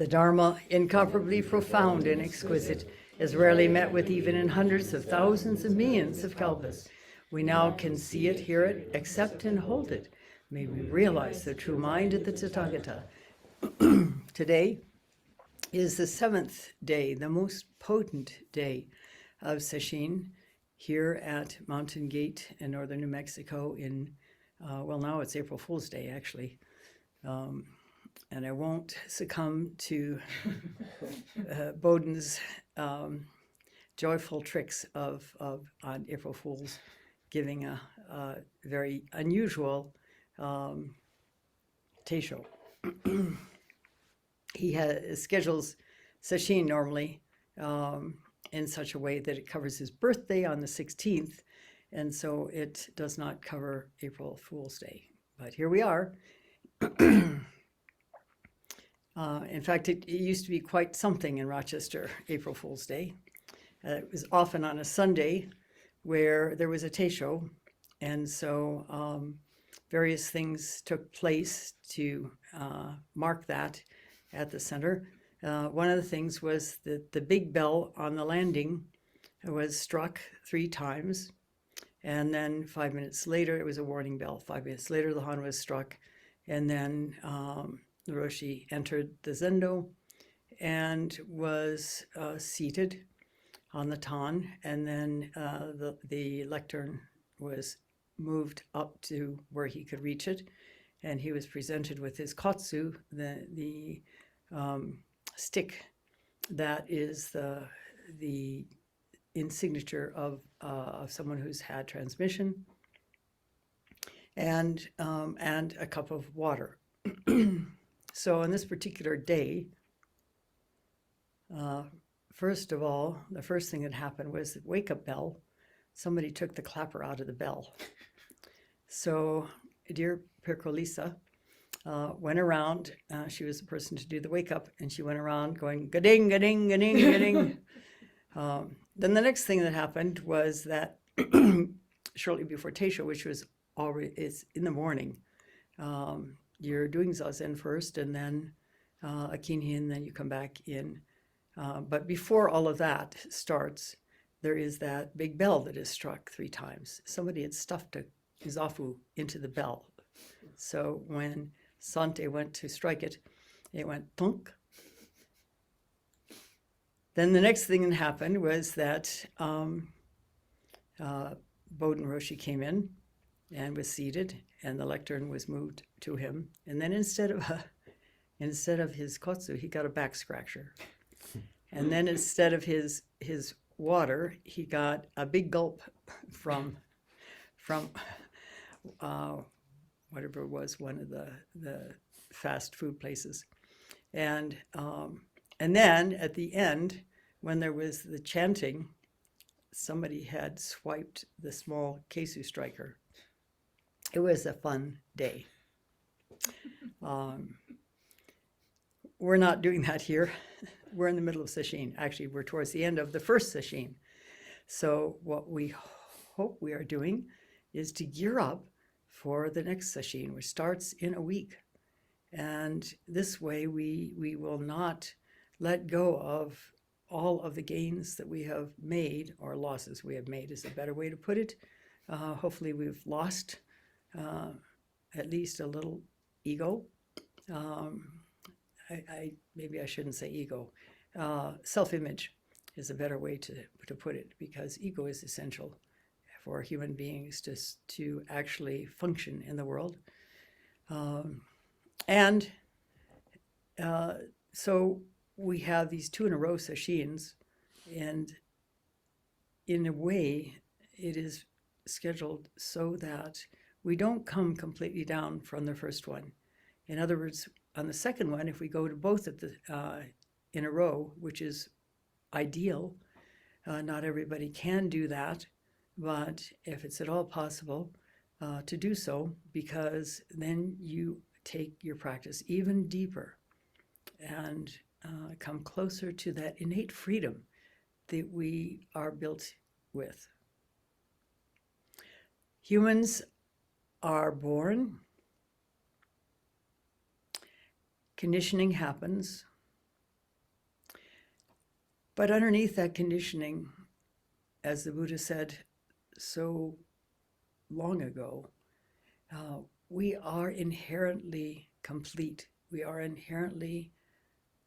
The Dharma, incomparably profound and exquisite, is rarely met with even in hundreds of thousands and millions of kalpas. We now can see it, hear it, accept and hold it. May we realize the true mind of the Tathagata. Today is the 7th day, the most potent day of Sesshin here at Mountain Gate in northern New Mexico well, now it's April Fool's Day, actually. And I won't succumb to Bowden's joyful tricks on April Fool's, giving a very unusual teisho. He schedules Sesshin normally in such a way that it covers his birthday on the 16th, and so it does not cover April Fool's Day. But here we are. In fact, it used to be quite something in Rochester, April Fool's Day. It was often on a Sunday where there was a teisho, and so various things took place to mark that at the center. One of the things was that the big bell on the landing was struck 3 times, and then 5 minutes later, it was a warning bell. 5 minutes later, the hon was struck, and then the Roshi entered the zendo and was seated on the tan, and then the lectern was moved up to where he could reach it, and he was presented with his kotsu, the stick that is the insignature of someone who's had transmission, and a cup of water. So on this particular day, first of all, the first thing that happened was the wake-up bell. Somebody took the clapper out of the bell. So dear Percolisa went around. She was the person to do the wake-up, and she went around going, ga-ding, ga-ding, ga-ding, ga-ding. Then the next thing that happened was that shortly before Teisho, which was it's in the morning, you're doing zazen first, and then a kinhin, and then you come back in. But before all of that starts, there is that big bell that is struck 3 times. Somebody had stuffed a zafu into the bell. So when Sante went to strike it, it went thunk. Then the next thing that happened was that Bowden Roshi came in and was seated, and the lectern was moved to him. And then instead of his kotsu, he got a back scratcher. And then instead of his water, he got a big gulp from whatever it was, one of the fast food places. And then at the end, when there was the chanting, somebody had swiped the small kesu striker. It was a fun day. We're not doing that here. We're in the middle of Sesshin. Actually, we're towards the end of the first Sesshin. So what we hope we are doing is to gear up for the next Sesshin, which starts in a week. And this way we will not let go of all of the gains that we have made, or losses we have made is a better way to put it. Hopefully we've lost at least a little ego. Maybe I shouldn't say ego. Self-image is a better way to put it, because ego is essential for human beings to actually function in the world. So we have these 2 in a row seshins, and in a way it is scheduled so that we don't come completely down from the first one. In other words, on the second one, if we go to both at in a row, which is ideal, not everybody can do that, but if it's at all possible to do so, because then you take your practice even deeper and come closer to that innate freedom that we are built with. Humans are born, conditioning happens, But underneath that conditioning, as the Buddha said so long ago, we are inherently complete. We are inherently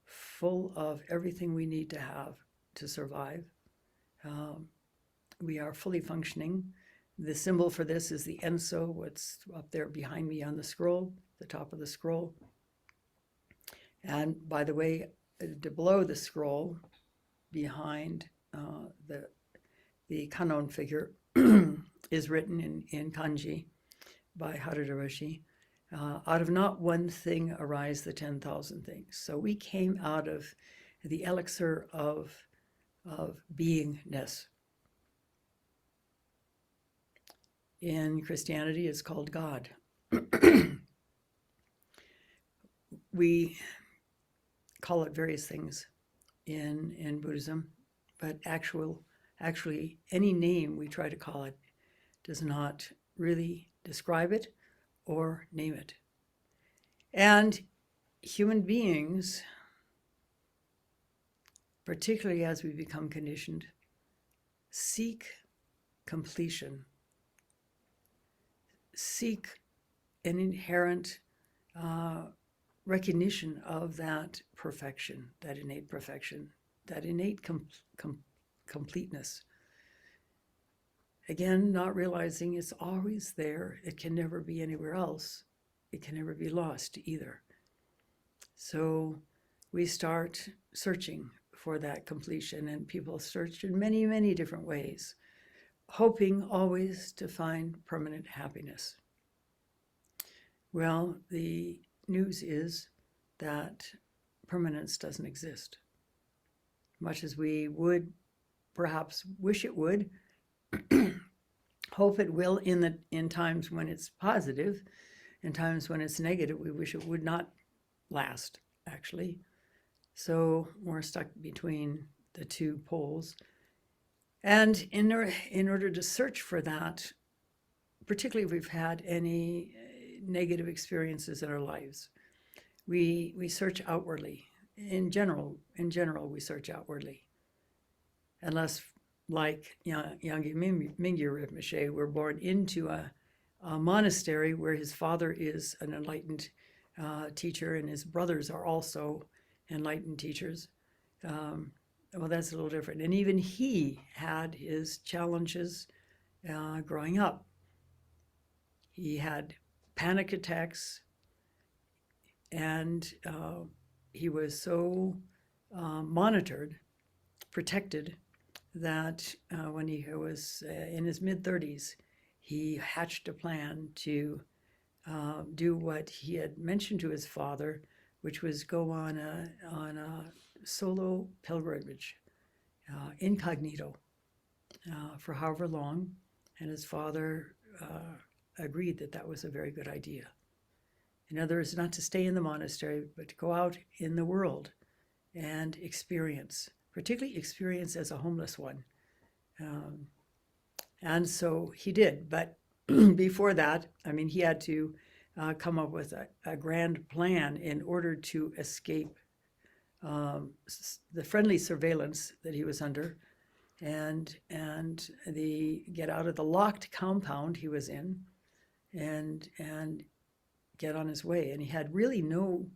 full of everything we need to have to survive. We are fully functioning. The symbol for this is the Enso, what's up there behind me on the scroll, the top of the scroll. And by the way, below the scroll, behind the Kannon figure, is written in kanji by Mitra-roshi. Out of not one thing arise the 10,000 things. So we came out of the elixir of beingness. In Christianity, it's called God. We call it various things in Buddhism, but actually any name we try to call it does not really describe it or name it. And human beings, particularly as we become conditioned, seek completion, seek an inherent recognition of that perfection, that innate perfection, that innate completeness. Again, not realizing it's always there. It can never be anywhere else. It can never be lost either. So we start searching for that completion, and people search in many, many different ways, hoping always to find permanent happiness. Well, the news is that permanence doesn't exist. Much as we would perhaps wish it would, hope it will in times when it's positive, in times when it's negative, we wish it would not last, actually. So we're stuck between the two poles. And in order to search for that, particularly if we've had any negative experiences in our lives, we search outwardly. In general, we search outwardly. Unless, like Yangi Mingyur Rinpoche, we're born into a monastery where his father is an enlightened teacher and his brothers are also enlightened teachers. Well, that's a little different. And even he had his challenges growing up. He had panic attacks, and he was so monitored, protected, that when he was in his mid-30s, he hatched a plan to do what he had mentioned to his father, which was go on a solo pilgrimage, incognito, for however long, and his father agreed that that was a very good idea. In other words, not to stay in the monastery, but to go out in the world and experience, particularly experience as a homeless one. And so he did, but before that, I mean, he had to come up with a grand plan in order to escape the friendly surveillance that he was under, and get out of the locked compound he was in, and get on his way. And he had really no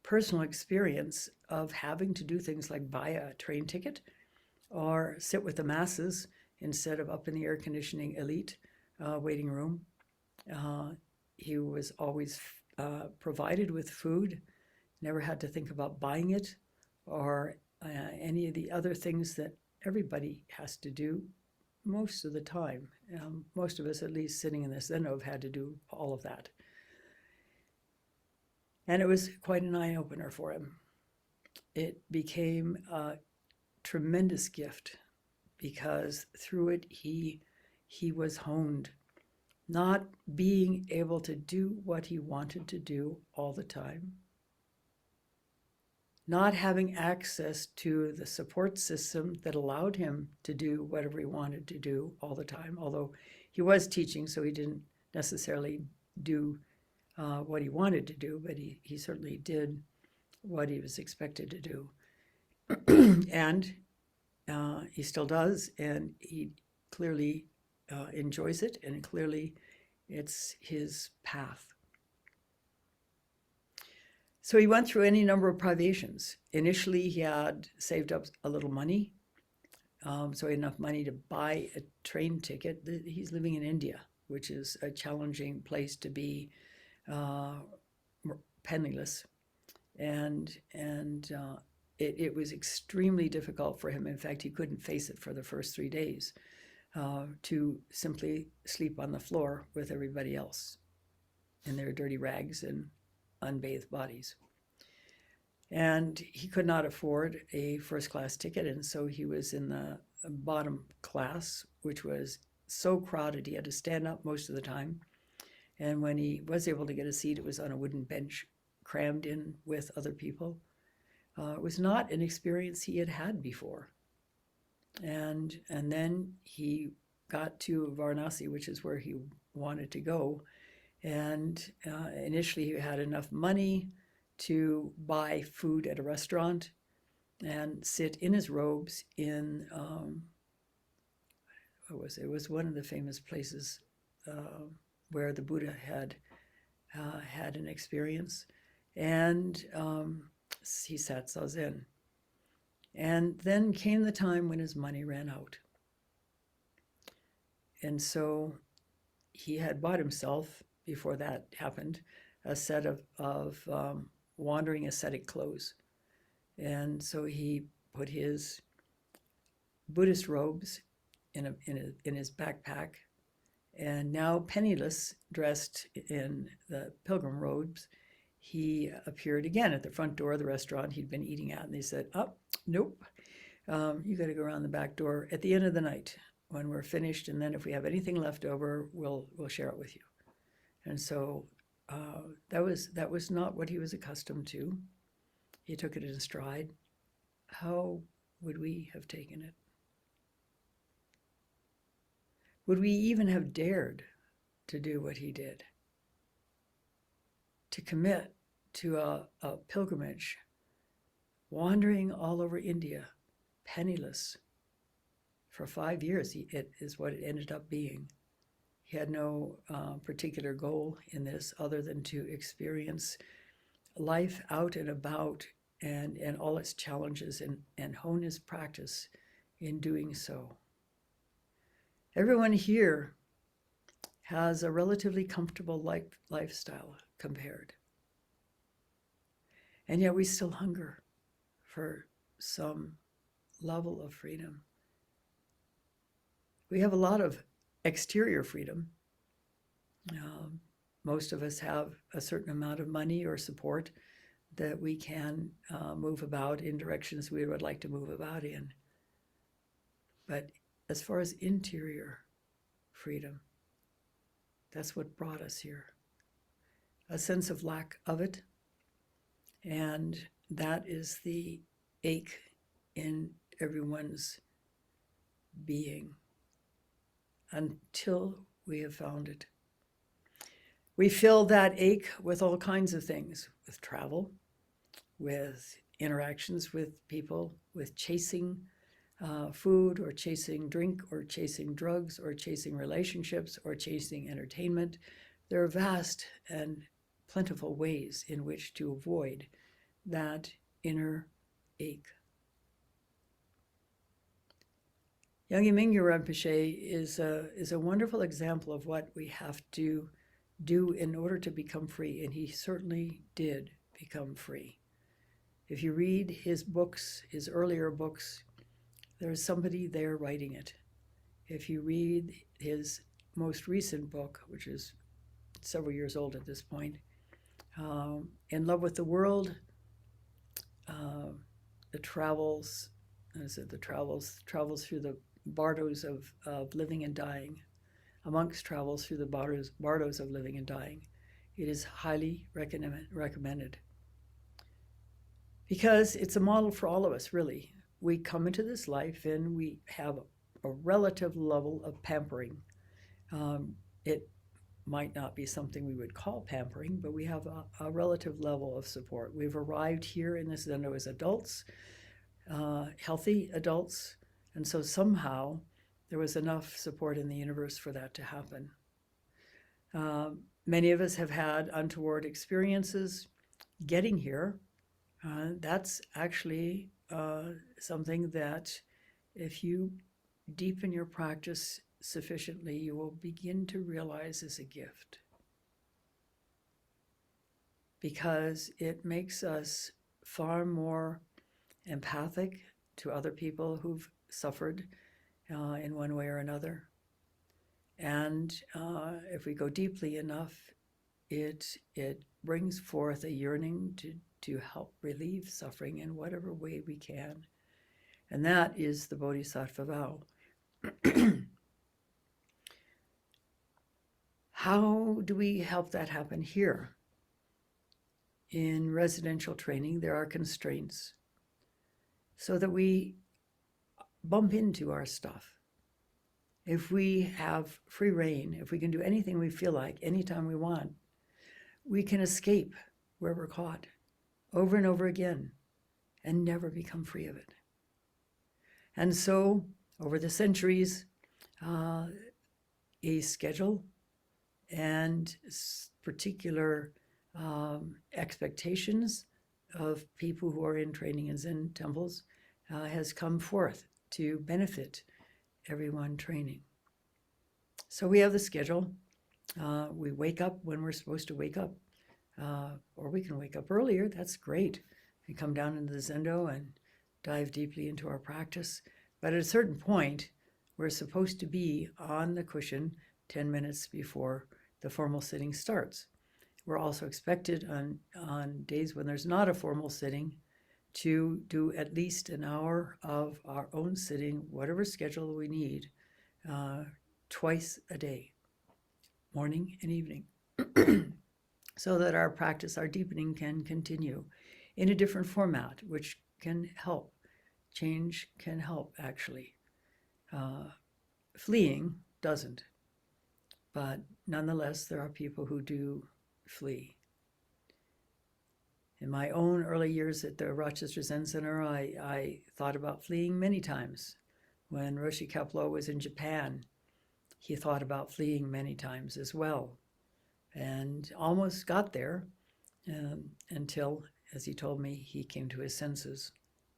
personal experience of having to do things like buy a train ticket or sit with the masses instead of up in the air conditioning elite waiting room. He was always provided with food, never had to think about buying it or any of the other things that everybody has to do most of the time. Most of us, at least sitting in this Zendo, have had to do all of that. And it was quite an eye-opener for him. It became a tremendous gift because through it he was honed, not being able to do what he wanted to do all the time, not having access to the support system that allowed him to do whatever he wanted to do all the time, although he was teaching, so he didn't necessarily do what he wanted to do, but he certainly did what he was expected to do. And he still does, and he clearly enjoys it, and clearly it's his path. So he went through any number of privations. Initially, he had saved up a little money, so he had enough money to buy a train ticket. He's living in India, which is a challenging place to be penniless, and it was extremely difficult for him. In fact, he couldn't face it for the first 3 days, to simply sleep on the floor with everybody else in their dirty rags and unbathed bodies. And he could not afford a first-class ticket, and so he was in the bottom class, which was so crowded he had to stand up most of the time. And when he was able to get a seat, it was on a wooden bench, crammed in with other people. It was not an experience he had had before. And then he got to Varanasi, which is where he wanted to go. And initially he had enough money to buy food at a restaurant and sit in his robes in, what was it? It was one of the famous places where the Buddha had had an experience. And he sat zazen. And then came the time when his money ran out. And so he had bought himself, before that happened, a set of wandering ascetic clothes. And so he put his Buddhist robes in his backpack, and now penniless, dressed in the pilgrim robes, he appeared again at the front door of the restaurant he'd been eating at, and they said, "Oh, nope, you got to go around the back door at the end of the night when we're finished, and then if we have anything left over, we'll share it with you." And so that was not what he was accustomed to. He took it in stride. How would we have taken it? Would we even have dared to do what he did? To commit to a pilgrimage, wandering all over India, penniless, for 5 years, it is what it ended up being. He had no particular goal in this other than to experience life out and about and all its challenges, and hone his practice in doing so. Everyone here has a relatively comfortable lifestyle compared. And yet we still hunger for some level of freedom. We have a lot of exterior freedom. Most of us have a certain amount of money or support that we can move about in directions we would like to move about in. But as far as interior freedom, that's what brought us here. A sense of lack of it, and that is the ache in everyone's being until we have found it. We fill that ache with all kinds of things, with travel, with interactions with people, with chasing food, or chasing drink, or chasing drugs, or chasing relationships, or chasing entertainment. There are vast and plentiful ways in which to avoid that inner ache. Yongey Mingyur Rinpoche is a wonderful example of what we have to do in order to become free, and he certainly did become free. If you read his books, his earlier books, there's somebody there writing it. If you read his most recent book, which is several years old at this point, In Love with the World, the travels through the bardos of living and dying, amongst travels through the bardos of living and dying. It is highly recommended. Because it's a model for all of us, really. We come into this life and we have a relative level of pampering. It might not be something we would call pampering, but we have a relative level of support. We've arrived here in this zendo as adults, healthy adults, And so somehow there was enough support in the universe for that to happen. Many of us have had untoward experiences getting here. That's actually something that if you deepen your practice sufficiently, you will begin to realize is a gift. Because it makes us far more empathic to other people who've suffered in one way or another. And if we go deeply enough, it brings forth a yearning to help relieve suffering in whatever way we can. And that is the Bodhisattva vow. How do we help that happen here? In residential training, there are constraints so that we bump into our stuff. If we have free rein, if we can do anything we feel like anytime we want, we can escape where we're caught over and over again and never become free of it. And so, over the centuries, a schedule and particular expectations of people who are in training in Zen temples has come forth to benefit everyone training. So we have the schedule. We wake up when we're supposed to wake up, or we can wake up earlier. That's great. We come down into the Zendo and dive deeply into our practice. But at a certain point, we're supposed to be on the cushion 10 minutes before the formal sitting starts. We're also expected on days when there's not a formal sitting to do at least an hour of our own sitting, whatever schedule we need, twice a day, morning and evening, so that our practice, our deepening can continue in a different format, which can help. Change can help, actually. Fleeing doesn't, but nonetheless, there are people who do flee. In my own early years at the Rochester Zen Center, I thought about fleeing many times. When Roshi Kapleau was in Japan, he thought about fleeing many times as well, and almost got there until, as he told me, he came to his senses.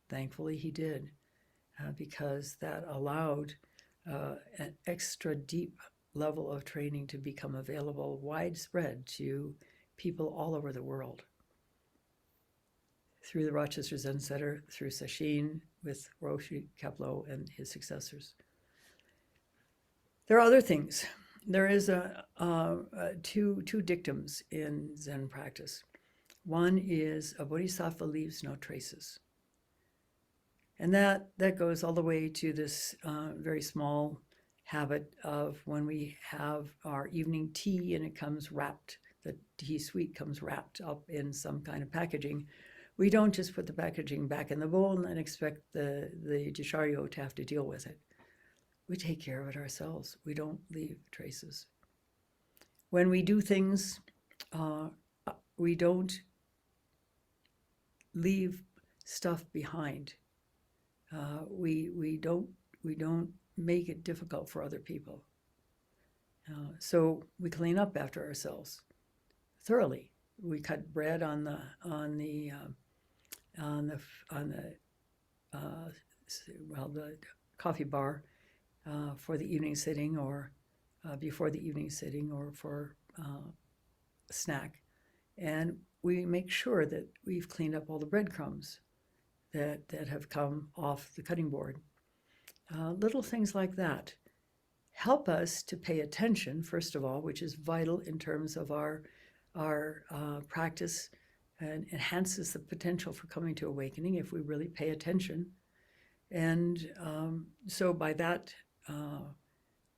Thankfully, he did, because that allowed an extra deep level of training to become available widespread to people all over the world. Through the Rochester Zen Center, through Sesshin, with Roshi Kapleau and his successors. There are other things. There is two dictums in Zen practice. One is a bodhisattva leaves no traces. And that goes all the way to this very small habit of when we have our evening tea and it comes wrapped, the tea sweet comes wrapped up in some kind of packaging. We don't just put the packaging back in the bowl and expect the Jisharyo to have to deal with it. We take care of it ourselves. We don't leave traces. When we do things, we don't leave stuff behind. We don't make it difficult for other people. So we clean up after ourselves thoroughly. We cut bread on the coffee bar for the evening sitting, or before the evening sitting, or for a snack, and we make sure that we've cleaned up all the breadcrumbs that have come off the cutting board. Little things like that help us to pay attention, first of all, which is vital in terms of our practice, and enhances the potential for coming to awakening if we really pay attention. And so by that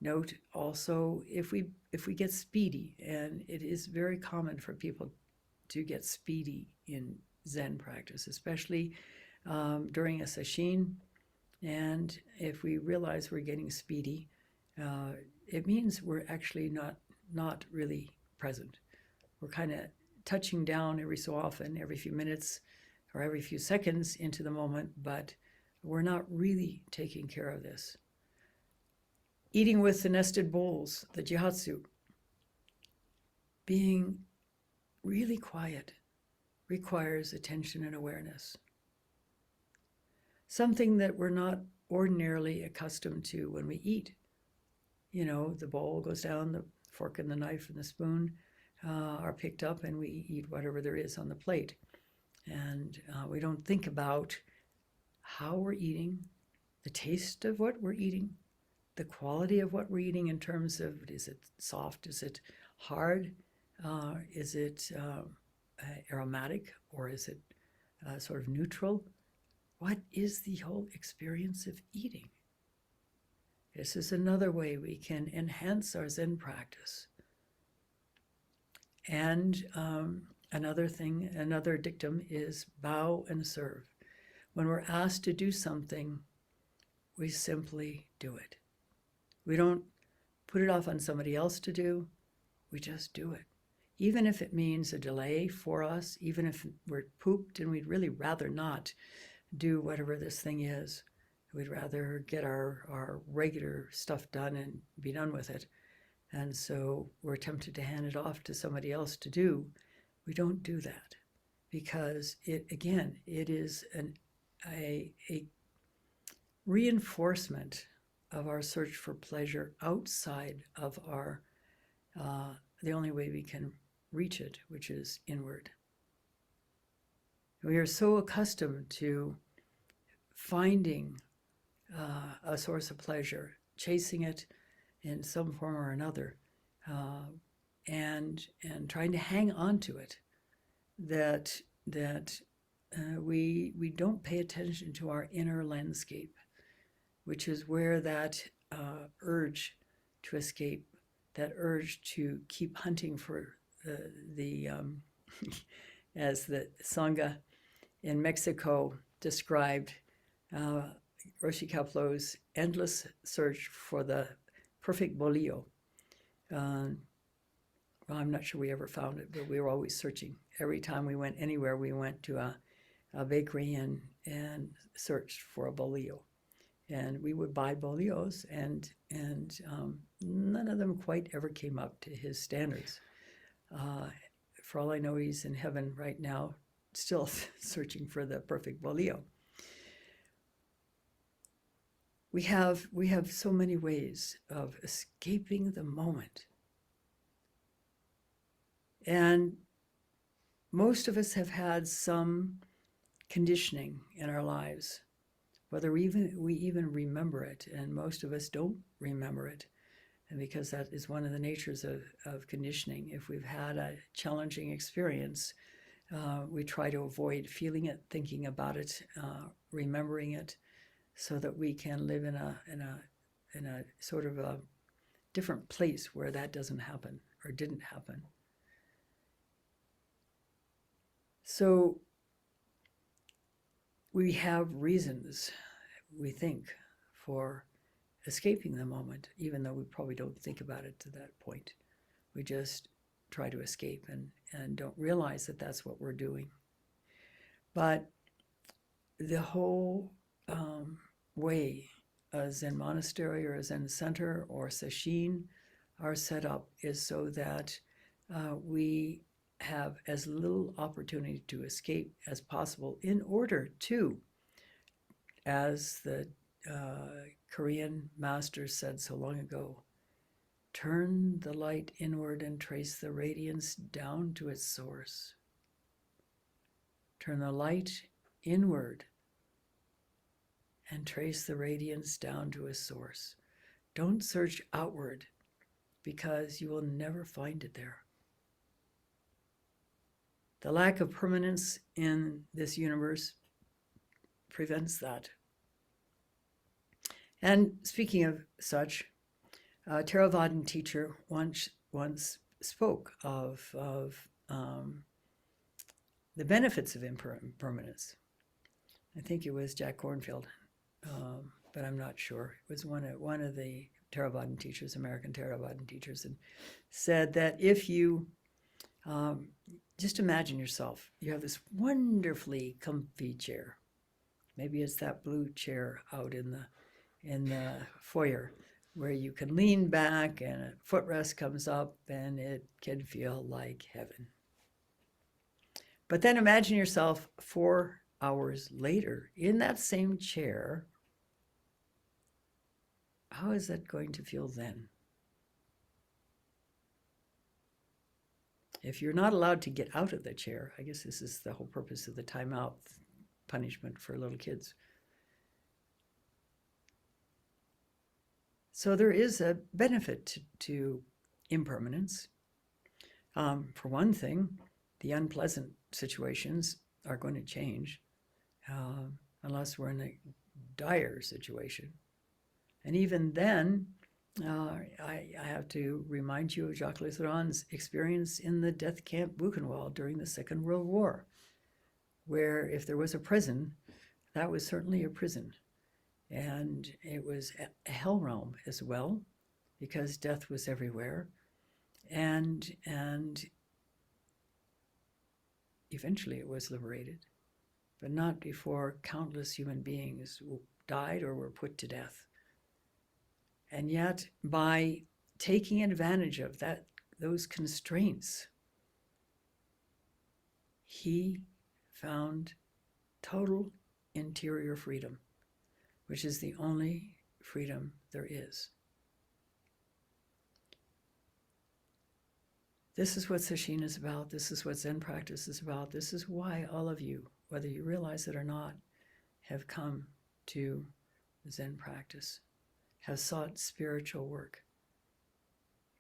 note, also, if we get speedy, and it is very common for people to get speedy in Zen practice, especially during a sesshin, and if we realize we're getting speedy, it means we're actually not really present. We're kind of touching down every so often, every few minutes or every few seconds into the moment, but we're not really taking care of this. Eating with the nested bowls, the jihatsu, being really quiet requires attention and awareness. Something that we're not ordinarily accustomed to when we eat. You know, the bowl goes down, the fork and the knife and the spoon are picked up, and we eat whatever there is on the plate. And we don't think about how we're eating, the taste of what we're eating, the quality of what we're eating in terms of, is it soft, is it hard, is it aromatic, or is it sort of neutral? What is the whole experience of eating? This is another way we can enhance our Zen practice. And another dictum is bow and serve. When we're asked to do something, we simply do it. We don't put it off on somebody else to do, we just do it. Even if it means a delay for us, even if we're pooped and we'd really rather not do whatever this thing is, we'd rather get our regular stuff done and be done with it. And so we're tempted to hand it off to somebody else to do. We don't do that because it is a reinforcement of our search for pleasure outside of our the only way we can reach it, which is inward. We are so accustomed to finding a source of pleasure, chasing it in some form or another, and trying to hang on to it, that we don't pay attention to our inner landscape, which is where that urge to escape, that urge to keep hunting for the as the Sangha in Mexico described, Roshi Kapleau's endless search for the perfect bolillo. Well, I'm not sure we ever found it, but we were always searching. Every time we went anywhere, we went to a bakery and searched for a bolillo. And we would buy bolillos, and none of them quite ever came up to his standards. For all I know, he's in heaven right now, still searching for the perfect bolillo. We have so many ways of escaping the moment. And most of us have had some conditioning in our lives, whether we even remember it, and most of us don't remember it. And because that is one of the natures of conditioning. If we've had a challenging experience, we try to avoid feeling it, thinking about it, remembering it, so that we can live in a sort of a different place where that doesn't happen or didn't happen. So we have reasons, we think, for escaping the moment, even though we probably don't think about it to that point. We just try to escape and don't realize that that's what we're doing. But the whole way a Zen monastery or a Zen center or sesshin are set up is so that we have as little opportunity to escape as possible, in order to, as the Korean master said so long ago, turn the light inward and trace the radiance down to its source. Turn the light inward and trace the radiance down to its source. Don't search outward, because you will never find it there. The lack of permanence in this universe prevents that. And speaking of such, a Theravadan teacher once spoke of the benefits of impermanence. I think it was Jack Kornfield, but I'm not sure. It was one of the Theravadan teachers, American Theravadan teachers, and said that if you just imagine yourself, you have this wonderfully comfy chair, Maybe it's that blue chair out in the foyer where you can lean back and a footrest comes up and it can feel like heaven. But then imagine yourself 4 hours later in that same chair. How is that going to feel then? If you're not allowed to get out of the chair, I guess this is the whole purpose of the timeout punishment for little kids. So there is a benefit to impermanence. For one thing, the unpleasant situations are going to change unless we're in a dire situation. And even then, I have to remind you of Jacques Lerond's experience in the death camp Buchenwald during the Second World War, where if there was a prison, that was certainly a prison. And it was a hell realm as well, because death was everywhere. And eventually it was liberated, but not before countless human beings died or were put to death. And yet, by taking advantage of those constraints, he found total interior freedom, which is the only freedom there is. This is what Sesshin is about. This is what Zen practice is about. This is why all of you, whether you realize it or not, have come to Zen practice, have sought spiritual work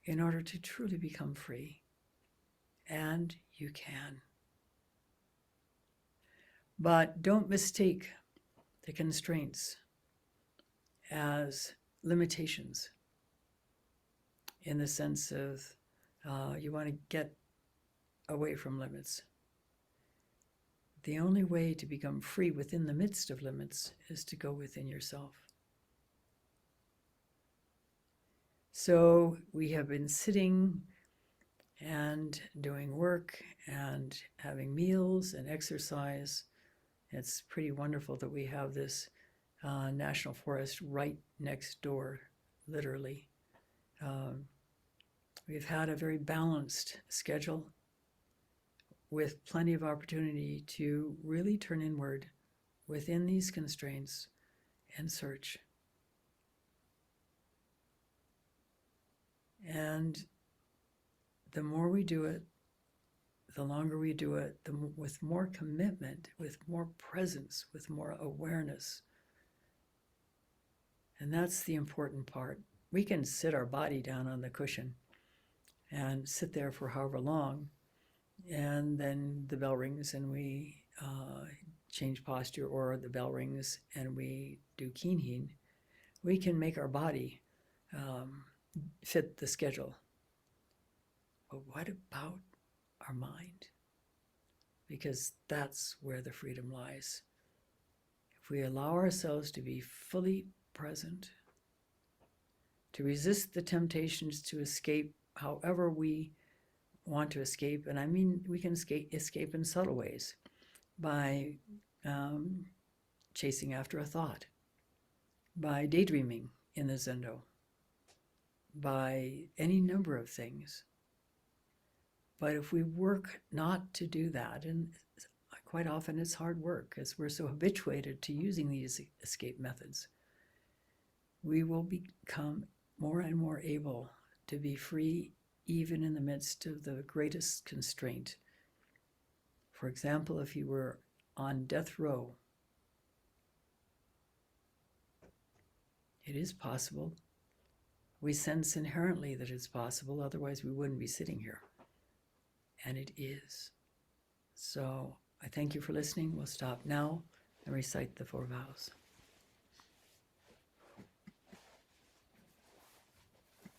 in order to truly become free. And you can. But don't mistake the constraints as limitations in the sense of you want to get away from limits. The only way to become free within the midst of limits is to go within yourself. So we have been sitting and doing work and having meals and exercise. It's pretty wonderful that we have this national forest right next door, literally. We've had a very balanced schedule with plenty of opportunity to really turn inward within these constraints and search. And the more we do it, the longer we do it, with more commitment, with more presence, with more awareness. And that's the important part. We can sit our body down on the cushion and sit there for however long, and then the bell rings and we change posture, or the bell rings and we do kinhin. We can make our body fit the schedule. But what about our mind? Because that's where the freedom lies. If we allow ourselves to be fully present, to resist the temptations to escape however we want to escape, and I mean we can escape in subtle ways, by chasing after a thought, by daydreaming in the Zendo, by any number of things. But if we work not to do that, and quite often it's hard work because we're so habituated to using these escape methods, we will become more and more able to be free even in the midst of the greatest constraint. For example, if you were on death row, it is possible. We sense inherently that it's possible, otherwise we wouldn't be sitting here. And it is. So I thank you for listening. We'll stop now and recite the 4 vows.